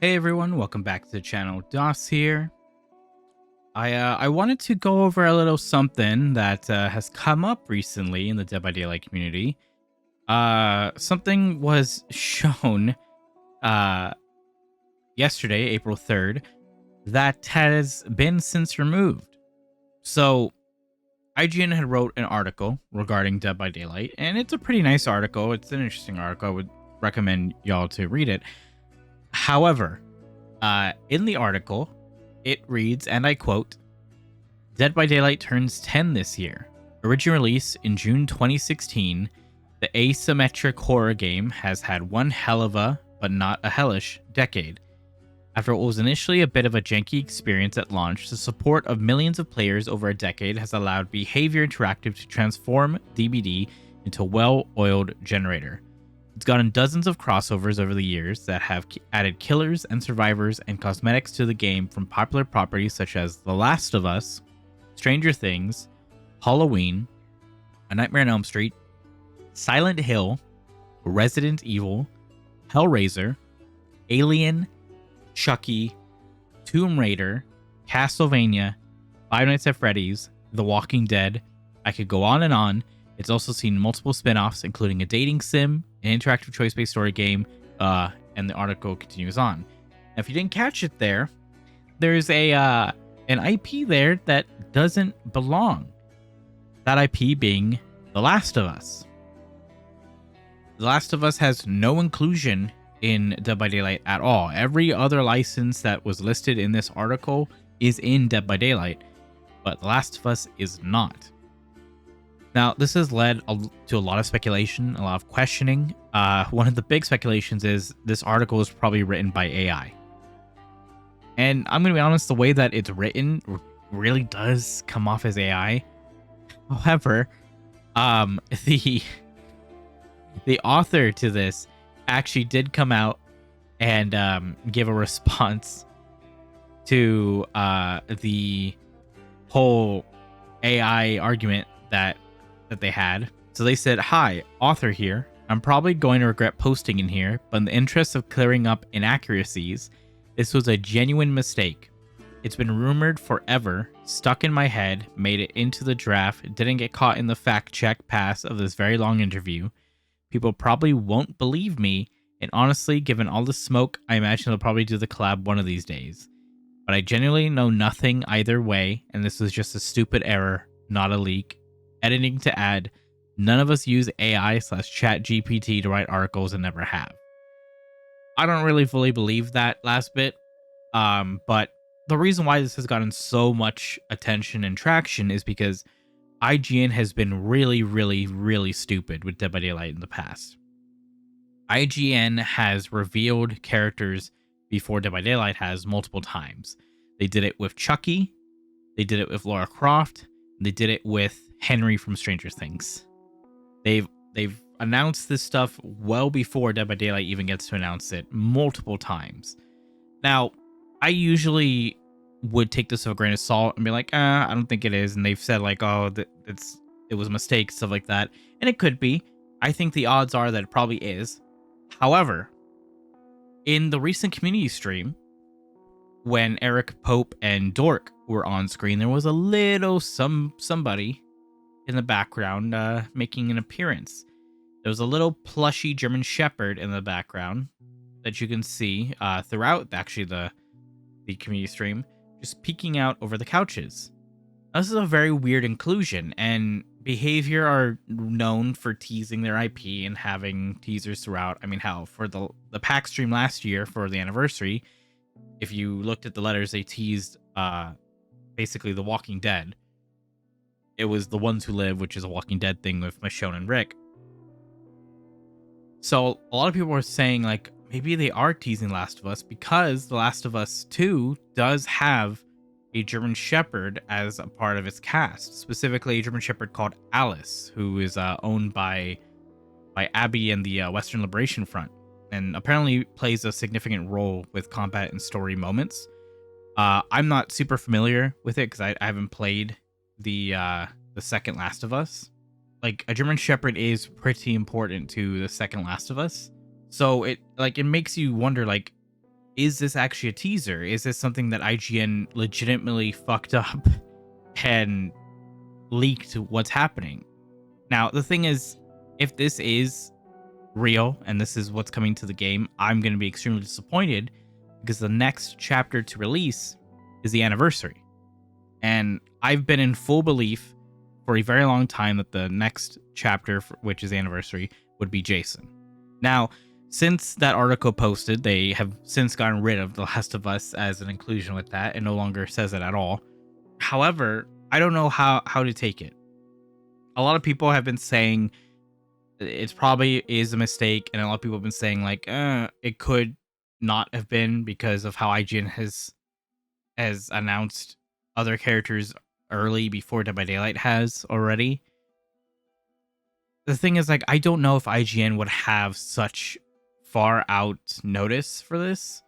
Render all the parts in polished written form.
Hey everyone, welcome back to the channel. Dos here. I wanted to go over a little something that has come up recently in the Dead by Daylight community. Something was shown uh yesterday, April 3rd, that has been since removed. So IGN had wrote an article regarding Dead by Daylight, and it's a pretty nice article. It's an interesting article. I would recommend y'all to read it. However, in the article, it reads, and I quote, Dead by Daylight turns 10 this year. Original release in June 2016, the asymmetric horror game has had one hell of a, but not a hellish, decade. After what was initially a bit of a janky experience at launch, the support of millions of players over a decade has allowed Behavior Interactive to transform DBD into a well-oiled generator. It's gotten dozens of crossovers over the years that have added killers and survivors and cosmetics to the game from popular properties such as The Last of Us, Stranger Things, Halloween, A Nightmare on Elm Street, Silent Hill, Resident Evil, Hellraiser, Alien, Chucky, Tomb Raider, Castlevania, Five Nights at Freddy's, The Walking Dead. I could go on and on. It's also seen multiple spin-offs, including a dating sim, an interactive choice-based story game, and the article continues on. Now, if you didn't catch it there's an IP there that doesn't belong. That IP being The Last of Us. The Last of Us has no inclusion in Dead by Daylight at all. Every other license that was listed in this article is in Dead by Daylight, but The Last of Us is not. Now, this has led to a lot of speculation, a lot of questioning. One of the big speculations is this article is probably written by AI. And I'm going to be honest, the way that it's written really does come off as AI. However, the author to this actually did come out and give a response to the whole AI argument that they had. So they said, "Hi, author here. I'm probably going to regret posting in here, but in the interest of clearing up inaccuracies, this was a genuine mistake. It's been rumored forever, stuck in my head, made it into the draft, didn't get caught in the fact check pass of this very long interview. People probably won't believe me, and honestly, given all the smoke, I imagine they'll probably do the collab one of these days. But I genuinely know nothing either way, and this was just a stupid error, not a leak. Editing to add, none of us use AI/chat GPT to write articles and never have." I don't really fully believe that last bit, but the reason why this has gotten so much attention and traction is because IGN has been really, really, really stupid with Dead by Daylight in the past. IGN has revealed characters before Dead by Daylight has multiple times. They did it with Chucky, they did it with Lara Croft, and they did it with Henry from Stranger Things. They've announced this stuff well before Dead by Daylight even gets to announce it multiple times. Now, I usually would take this with a grain of salt and be like, I don't think it is. And they've said like, oh, it was a mistake, stuff like that. And it could be. I think the odds are that it probably is. However, in the recent community stream, when Eric Pope and Dork were on screen, there was a little somebody in the background making an appearance. There was a little plushy German Shepherd in the background that you can see throughout actually the community stream, just peeking out over the couches. Now, this is a very weird inclusion, and Behavior are known for teasing their IP and having teasers throughout. I mean, hell, for the pack stream last year for the anniversary, if you looked at the letters, they teased basically The Walking Dead. It was The Ones Who Live, which is a Walking Dead thing with Michonne and Rick. So a lot of people are saying like maybe they are teasing Last of Us because The Last of Us 2 does have a German Shepherd as a part of its cast, specifically a German Shepherd called Alice, who is owned by Abby and the Western Liberation Front, and apparently plays a significant role with combat and story moments. I'm not super familiar with it because I haven't played the second Last of Us. Like, a German Shepherd is pretty important to the second Last of Us, so it makes you wonder, like, is this actually a teaser? Is this something that IGN legitimately fucked up and leaked what's happening? Now, the thing is, if this is real and this is what's coming to the game, I'm going to be extremely disappointed because the next chapter to release is the anniversary. And I've been in full belief for a very long time that the next chapter, which is the anniversary, would be Jason. Now, since that article posted, they have since gotten rid of The Last of Us as an inclusion with that and no longer says it at all. However, I don't know how to take it. A lot of people have been saying it probably is a mistake, and a lot of people have been saying like, it could not have been because of how IGN has announced other characters early before Dead by Daylight has already. The thing is, like, I don't know if IGN would have such far out notice for this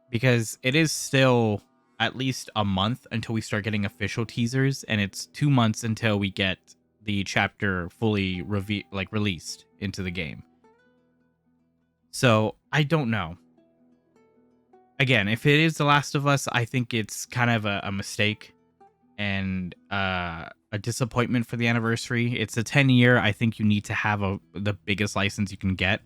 because it is still at least a month until we start getting official teasers, and it's 2 months until we get the chapter fully released into the game. So I don't know. Again, if it is The Last of Us, I think it's kind of a mistake and a disappointment for the anniversary. It's a 10-year. I think you need to have the biggest license you can get,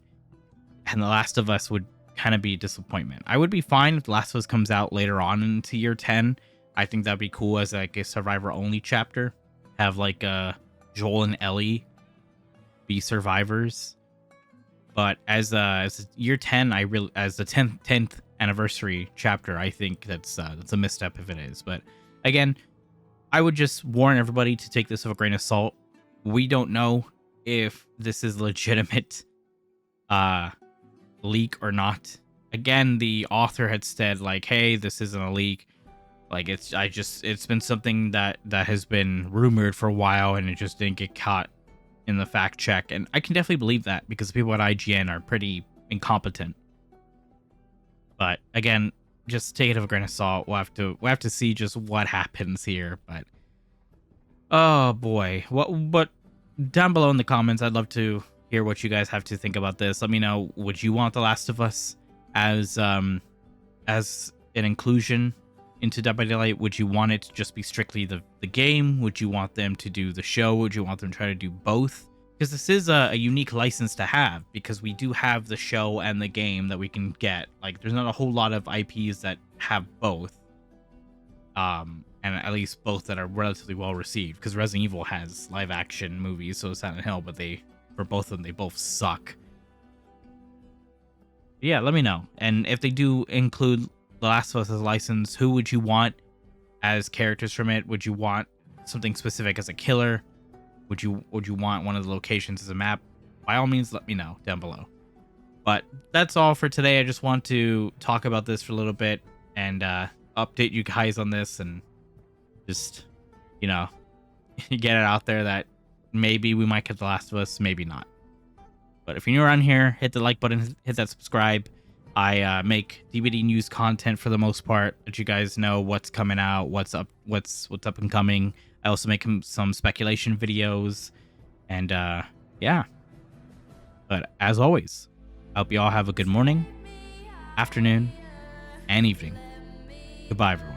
and The Last of Us would kind of be a disappointment. I would be fine if The Last of Us comes out later on into year 10. I think that'd be cool as like a survivor only chapter. Have like Joel and Ellie be survivors. But as year 10, as the 10th anniversary chapter, I think that's a misstep if it is. But again, I would just warn everybody to take this with a grain of salt. We don't know if this is legitimate leak or not. Again, the author had said like, hey, this isn't a leak. Like it's been something that has been rumored for a while and it just didn't get caught in the fact check. And I can definitely believe that because people at IGN are pretty incompetent. But again, just take it with a grain of salt. We'll have to see just what happens here. But oh boy, what down below in the comments, I'd love to hear what you guys have to think about this. Let me know, would you want The Last of Us as an inclusion into Dead by Daylight? Would you want it to just be strictly the game? Would you want them to do the show? Would you want them to try to do both? Because this is a unique license to have, because we do have the show and the game that we can get. Like, there's not a whole lot of IPs that have both. And at least both that are relatively well received, because Resident Evil has live action movies, so Silent Hill, but for both of them, they both suck. Yeah, let me know. And if they do include The Last of Us as a license, who would you want as characters from it? Would you want something specific as a killer? Would you want one of the locations as a map? By all means, let me know down below. But that's all for today. I just want to talk about this for a little bit and update you guys on this, and just, get it out there that maybe we might get The Last of Us, maybe not. But if you're new around here, hit the like button, hit that subscribe. I make DVD news content for the most part, let you guys know what's coming out, what's up and coming. I also make some speculation videos, and yeah. But as always, I hope you all have a good morning, afternoon, and evening. Goodbye, everyone.